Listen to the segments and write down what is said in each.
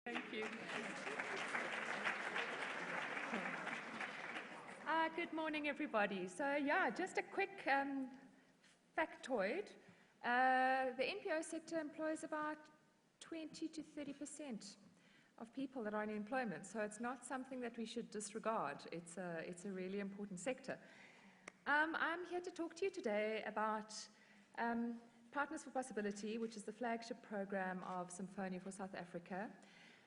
Thank you. Good morning, everybody. So, yeah, just a quick factoid. The NPO sector employs about 20 to 30% of people that are in employment. So it's not something that we should disregard. It's a really important sector. I'm here to talk to you today about Partners for Possibility, which is the flagship program of Symphonia for South Africa.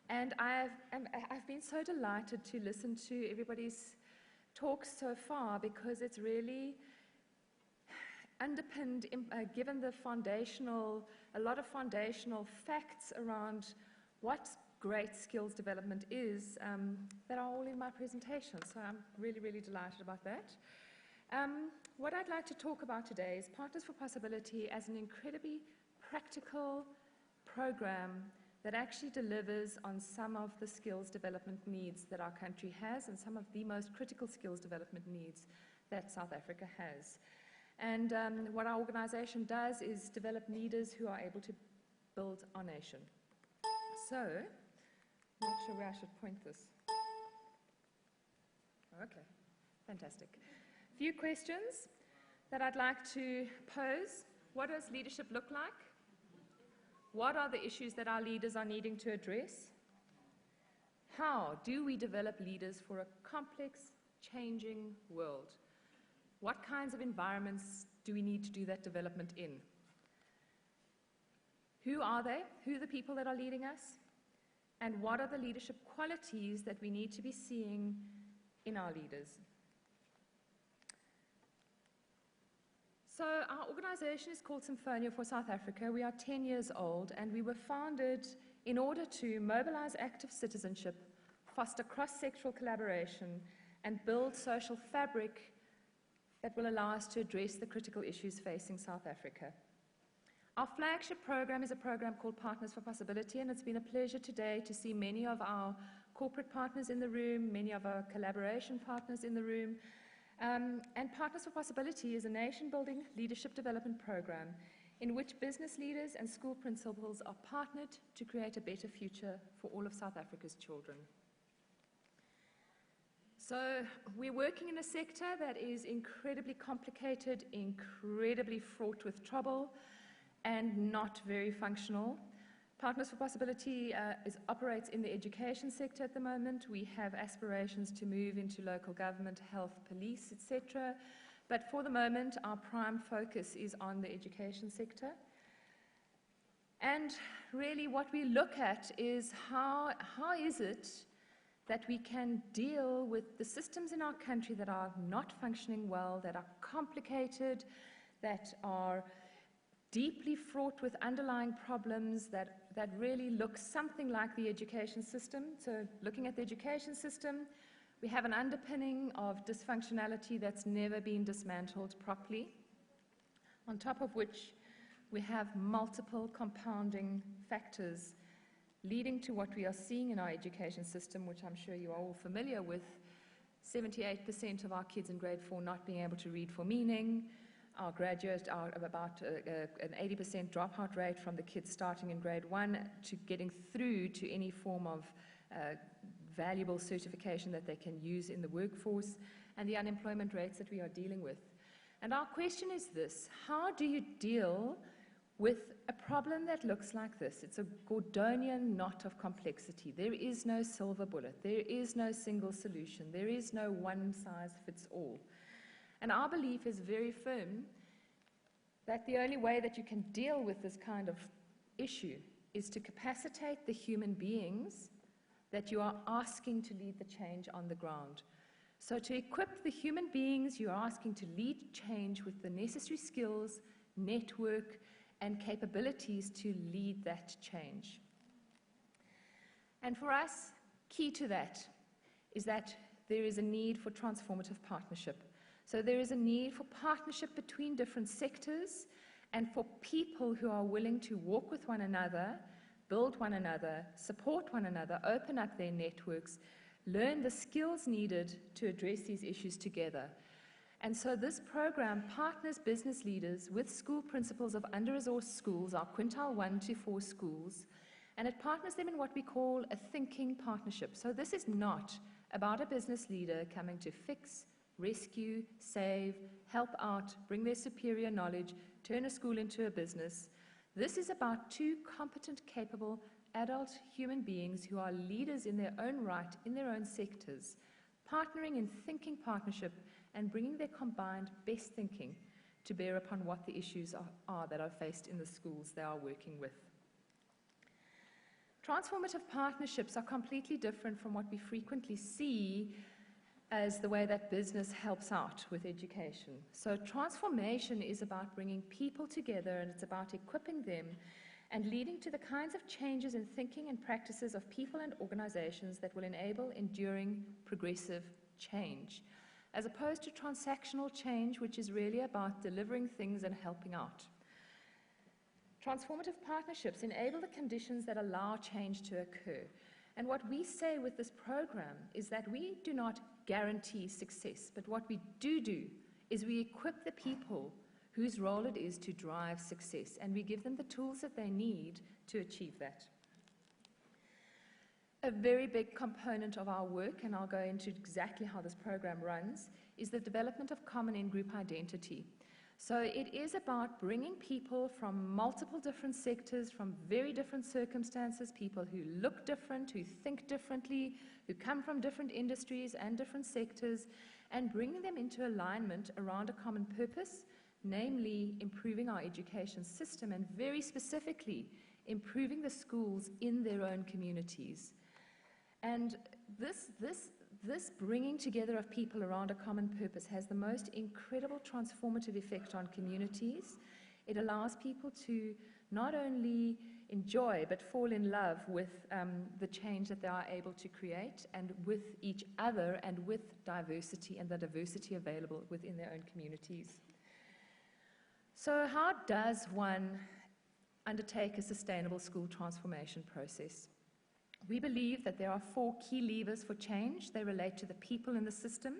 And I've been so delighted to listen to everybody's talks so far because it's really underpinned, given a lot of foundational facts around what great skills development is that are all in my presentation. So I'm really, really delighted about that. What I'd like to talk about today is Partners for Possibility as an incredibly practical program that actually delivers on some of the skills development needs that our country has and some of the most critical skills development needs that South Africa has. And what our organization does is develop leaders who are able to build our nation. So, I'm not sure where I should point this. Okay, fantastic. A few questions that I'd like to pose. What does leadership look like? What are the issues that our leaders are needing to address? How do we develop leaders for a complex, changing world? What kinds of environments do we need to do that development in? Who are they? Who are the people that are leading us? And what are the leadership qualities that we need to be seeing in our leaders? So our organization is called Symphonia for South Africa. We are 10 years old, and we were founded in order to mobilize active citizenship, foster cross-sectoral collaboration, and build social fabric that will allow us to address the critical issues facing South Africa. Our flagship program is a program called Partners for Possibility, and it's been a pleasure today to see many of our corporate partners in the room, many of our collaboration partners in the room. And Partners for Possibility is a nation-building leadership development program in which business leaders and school principals are partnered to create a better future for all of South Africa's children. So we're working in a sector that is incredibly complicated, incredibly fraught with trouble, and not very functional. Partners for Possibility operates in the education sector at the moment. We have aspirations to move into local government, health, police, etc. But for the moment, our prime focus is on the education sector. And really what we look at is how is it that we can deal with the systems in our country that are not functioning well, that are complicated, that are deeply fraught with underlying problems that really look something like the education system. So looking at the education system, we have an underpinning of dysfunctionality that's never been dismantled properly, on top of which we have multiple compounding factors leading to what we are seeing in our education system, which I'm sure you are all familiar with. 78% of our kids in grade 4 not being able to read for meaning. Our graduates are about an 80% dropout rate from the kids starting in grade 1 to getting through to any form of valuable certification that they can use in the workforce, and the unemployment rates that we are dealing with. And our question is this: how do you deal with a problem that looks like this? It's a Gordonian knot of complexity. There is no silver bullet. There is no single solution. There is no one size fits all. And our belief is very firm that the only way that you can deal with this kind of issue is to capacitate the human beings that you are asking to lead the change on the ground. So to equip the human beings you are asking to lead change with the necessary skills, network, and capabilities to lead that change. And for us, key to that is that there is a need for transformative partnership. So there is a need for partnership between different sectors and for people who are willing to walk with one another, build one another, support one another, open up their networks, learn the skills needed to address these issues together. And so this program partners business leaders with school principals of under-resourced schools, our quintile 1 to 4 schools, And it partners them in what we call a thinking partnership. So this is not about a business leader coming to fix, rescue, save, help out, bring their superior knowledge, turn a school into a business. This is about two competent, capable, adult human beings who are leaders in their own right, in their own sectors, partnering in thinking partnership and bringing their combined best thinking to bear upon what the issues are that are faced in the schools they are working with. Transformative partnerships are completely different from what we frequently see as the way that business helps out with education. So transformation is about bringing people together, and it's about equipping them and leading to the kinds of changes in thinking and practices of people and organizations that will enable enduring, progressive change, as opposed to transactional change, which is really about delivering things and helping out. Transformative partnerships enable the conditions that allow change to occur. And what we say with this program is that we do not guarantee success, but what we do is we equip the people whose role it is to drive success, and we give them the tools that they need to achieve that. A very big component of our work, and I'll go into exactly how this program runs, is the development of common in-group identity. So it is about bringing people from multiple different sectors, from very different circumstances, people who look different, who think differently, who come from different industries and different sectors, and bringing them into alignment around a common purpose, namely improving our education system and very specifically improving the schools in their own communities. And this bringing together of people around a common purpose has the most incredible transformative effect on communities. It allows people to not only enjoy but fall in love with the change that they are able to create, and with each other, and with diversity and the diversity available within their own communities. So how does one undertake a sustainable school transformation process? We believe that there are 4 key levers for change. They relate to the people in the system.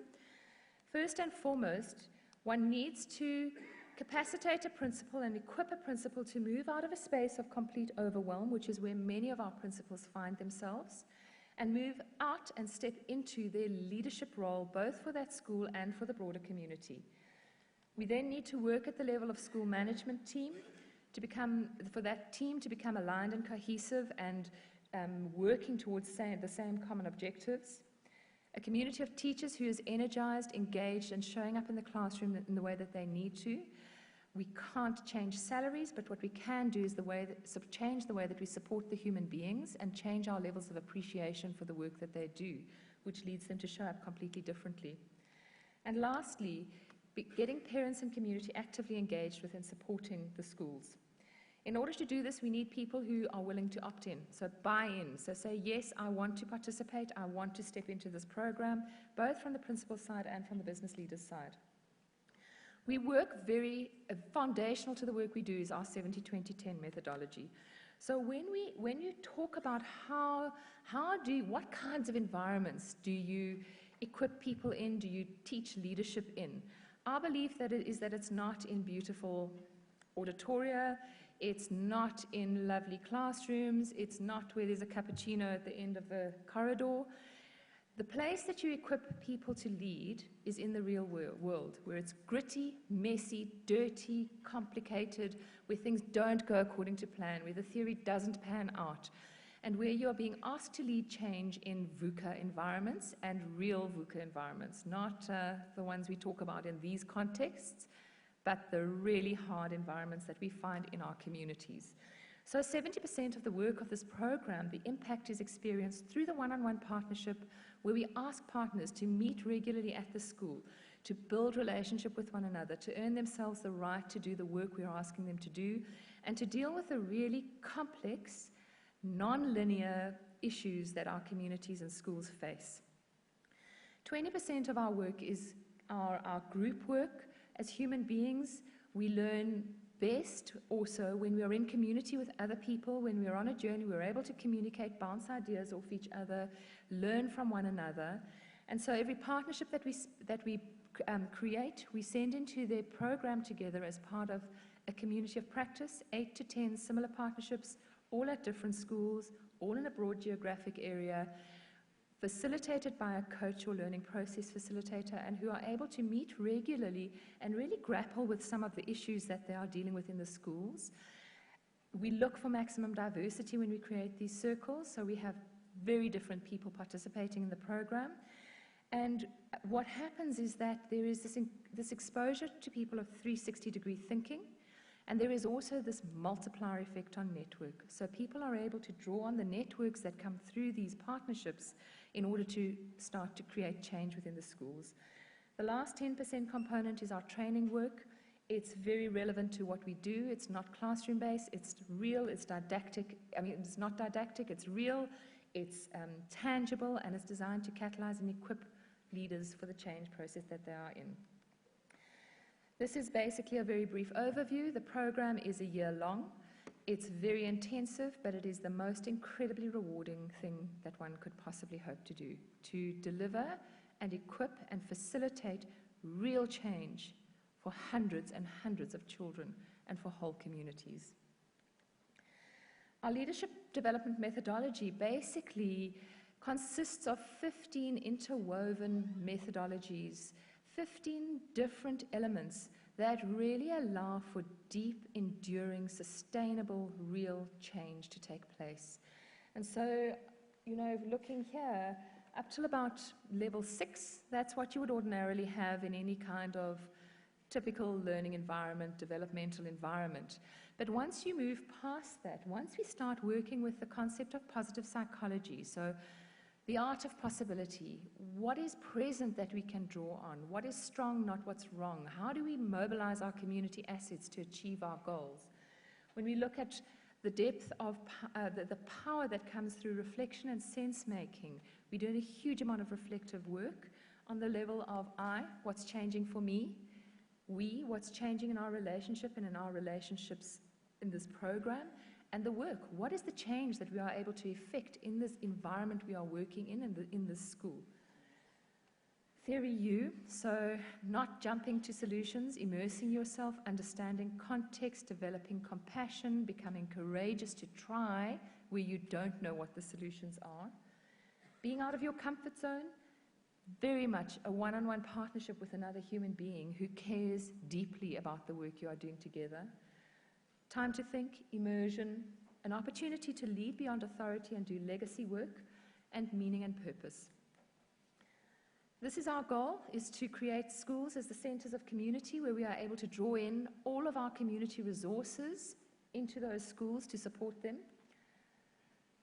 First and foremost, one needs to capacitate a principal and equip a principal to move out of a space of complete overwhelm, which is where many of our principals find themselves, and move out and step into their leadership role, both for that school and for the broader community. We then need to work at the level of school management team for that team to become aligned and cohesive and working towards the same common objectives. A community of teachers who is energized, engaged, and showing up in the classroom in the way that they need to. We can't change salaries, but what we can do is change the way that we support the human beings and change our levels of appreciation for the work that they do, which leads them to show up completely differently. And lastly, getting parents and community actively engaged with and supporting the schools. In order to do this, we need people who are willing to opt in, so buy in. So say, yes, I want to participate, I want to step into this program, both from the principal side and from the business leader's side. We work foundational to the work we do is our 70-20-10 methodology. So when you talk about what kinds of environments do you equip people in, do you teach leadership in? Our belief is that it's not in beautiful auditoria, it's not in lovely classrooms, it's not where there's a cappuccino at the end of the corridor. The place that you equip people to lead is in the real world, where it's gritty, messy, dirty, complicated, where things don't go according to plan, where the theory doesn't pan out, and where you are being asked to lead change in VUCA environments and real VUCA environments, not the ones we talk about in these contexts, but the really hard environments that we find in our communities. So 70% of the work of this program, the impact is experienced through the one-on-one partnership, where we ask partners to meet regularly at the school, to build relationship with one another, to earn themselves the right to do the work we are asking them to do, and to deal with the really complex, non-linear issues that our communities and schools face. 20% of our work is our group work. As human beings, we learn best also when we are in community with other people, when we are on a journey, we're able to communicate, bounce ideas off each other, learn from one another. And so every partnership that we create, we send into their program together as part of a community of practice, 8 to 10 similar partnerships all at different schools, all in a broad geographic area, facilitated by a coach or learning process facilitator, and who are able to meet regularly and really grapple with some of the issues that they are dealing with in the schools. We look for maximum diversity when we create these circles, so we have very different people participating in the program. And what happens is that there is this exposure to people of 360-degree thinking, and there is also this multiplier effect on network. So people are able to draw on the networks that come through these partnerships in order to start to create change within the schools. The last 10% component is our training work. It's very relevant to what we do. It's not classroom-based, it's real, it's didactic. I mean, it's not didactic, it's real, it's tangible, and it's designed to catalyze and equip leaders for the change process that they are in. This is basically a very brief overview. The program is a year long. It's very intensive, but it is the most incredibly rewarding thing that one could possibly hope to do, to deliver and equip and facilitate real change for hundreds and hundreds of children and for whole communities. Our leadership development methodology basically consists of 15 interwoven methodologies, 15 different elements that really allow for deep, enduring, sustainable, real change to take place. And so, looking here, up till about level 6, that's what you would ordinarily have in any kind of typical learning environment, developmental environment. But once you move past that, once we start working with the concept of positive psychology, so the art of possibility, what is present that we can draw on? What is strong, not what's wrong? How do we mobilize our community assets to achieve our goals? When we look at the depth of the power that comes through reflection and sense-making, we're doing a huge amount of reflective work on the level of I, what's changing for me, we, what's changing in our relationship and in our relationships in this program, and the work. What is the change that we are able to effect in this environment we are working in this school? Theory U, so not jumping to solutions, immersing yourself, understanding context, developing compassion, becoming courageous to try where you don't know what the solutions are. Being out of your comfort zone, very much a one-on-one partnership with another human being who cares deeply about the work you are doing together. Time to think, immersion, an opportunity to lead beyond authority and do legacy work, and meaning and purpose. This is our goal, is to create schools as the centers of community where we are able to draw in all of our community resources into those schools to support them.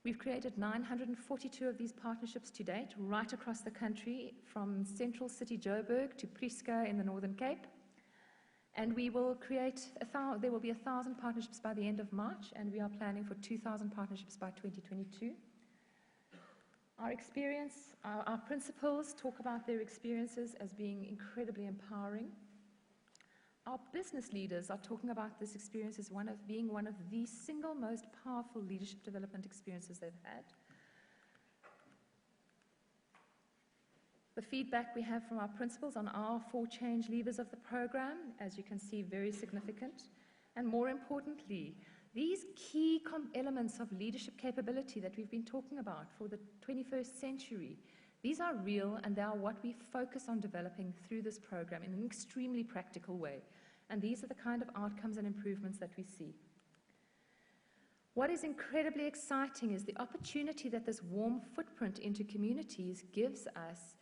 We've created 942 of these partnerships to date, right across the country, from central city Joburg to Prieska in the Northern Cape. And we will create, there will be 1,000 partnerships by the end of March, and we are planning for 2,000 partnerships by 2022. Our experience, our principals talk about their experiences as being incredibly empowering. Our business leaders are talking about this experience as being one of the single most powerful leadership development experiences they've had. The feedback we have from our principals on our 4 change levers of the program, as you can see, very significant. And more importantly, these key elements of leadership capability that we've been talking about for the 21st century, these are real, and they are what we focus on developing through this program in an extremely practical way. And these are the kind of outcomes and improvements that we see. What is incredibly exciting is the opportunity that this warm footprint into communities gives us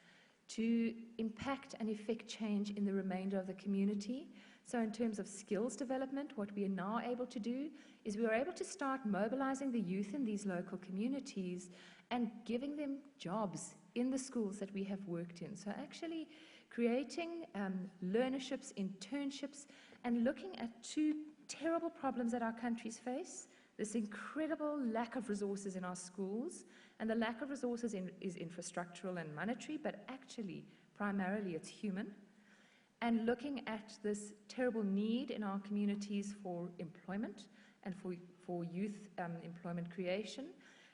to impact and effect change in the remainder of the community. So in terms of skills development, what we are now able to do is we are able to start mobilizing the youth in these local communities and giving them jobs in the schools that we have worked in. So actually creating learnerships, internships, and looking at 2 terrible problems that our countries face: this incredible lack of resources in our schools, and the lack of resources is infrastructural and monetary, but actually, primarily, it's human. And looking at this terrible need in our communities for employment and for youth employment creation.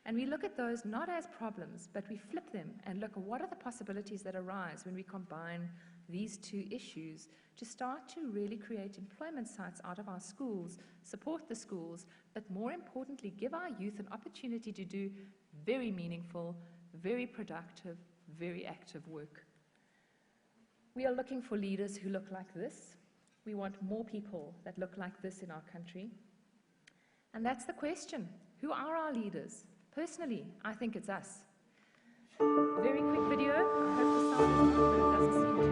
And we look at those not as problems, but we flip them and look at what are the possibilities that arise when we combine these two issues to start to really create employment sites out of our schools, support the schools, but more importantly, give our youth an opportunity to do very meaningful, very productive, very active work. We are looking for leaders who look like this. We want more people that look like this in our country. And that's the question. Who are our leaders? Personally, I think it's us. Very quick video. I hope the sound is on, but it doesn't seem to be.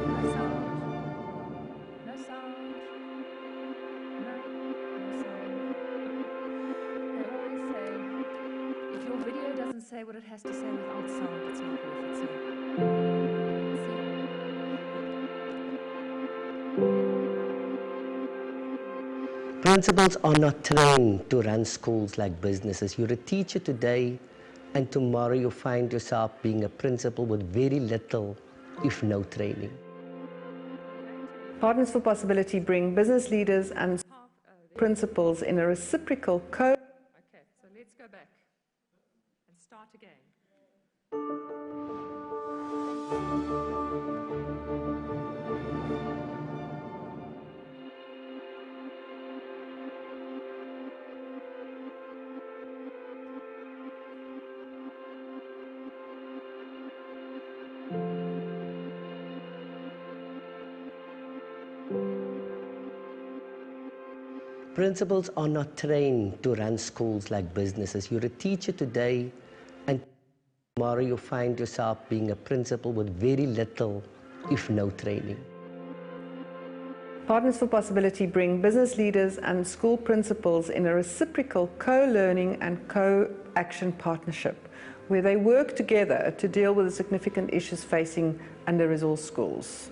No sound. No sound. No sound. They always say, if your video doesn't say what it has to say without sound, it's not worth it. So, Principals are not trained to run schools like businesses. You're a teacher today, and tomorrow you find yourself being a principal with very little, if no training. Partners for Possibility bring business leaders and principals in a reciprocal Okay, so let's go back and start again. Principals are not trained to run schools like businesses. You're a teacher today, and tomorrow you find yourself being a principal with very little, if no training. Partners for Possibility bring business leaders and school principals in a reciprocal co-learning and co-action partnership, where they work together to deal with the significant issues facing under-resourced schools.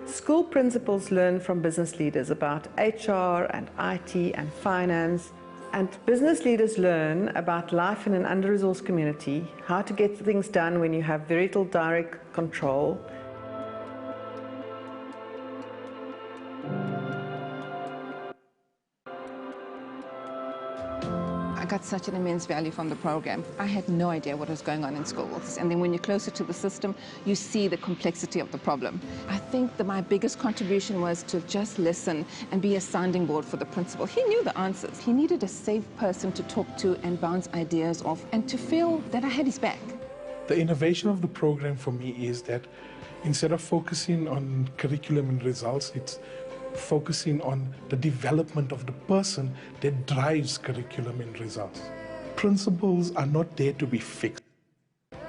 School principals learn from business leaders about HR and IT and finance, and business leaders learn about life in an under-resourced community, how to get things done when you have very little direct control. I got such an immense value from the program. I had no idea what was going on in schools. And then when you're closer to the system, you see the complexity of the problem. I think that my biggest contribution was to just listen and be a sounding board for the principal. He knew the answers. He needed a safe person to talk to and bounce ideas off and to feel that I had his back. The innovation of the program for me is that instead of focusing on curriculum and results, it's focusing on the development of the person that drives curriculum and results. Principals are not there to be fixed.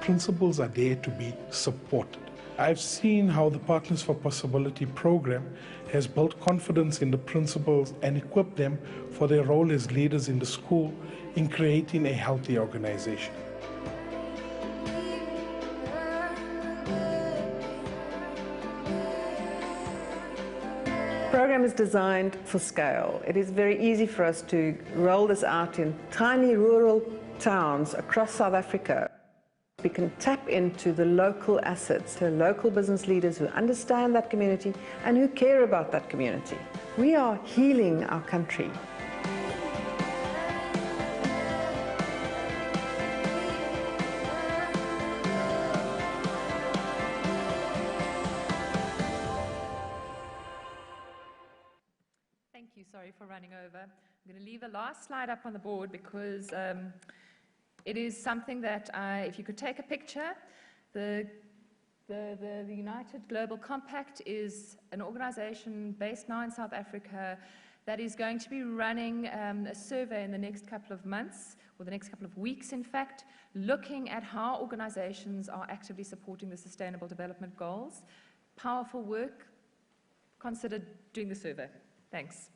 Principals are there to be supported. I've seen how the Partners for Possibility program has built confidence in the principals and equipped them for their role as leaders in the school in creating a healthy organization. The program is designed for scale. It is very easy for us to roll this out in tiny rural towns across South Africa. We can tap into the local assets, the local business leaders who understand that community and who care about that community. We are healing our country. Thank you. Sorry for running over. I'm going to leave the last slide up on the board because it is something that, if you could take a picture, the United Global Compact is an organization based now in South Africa that is going to be running a survey in the next couple of months, or the next couple of weeks, in fact, looking at how organizations are actively supporting the Sustainable Development Goals. Powerful work. Consider doing the survey. Thanks.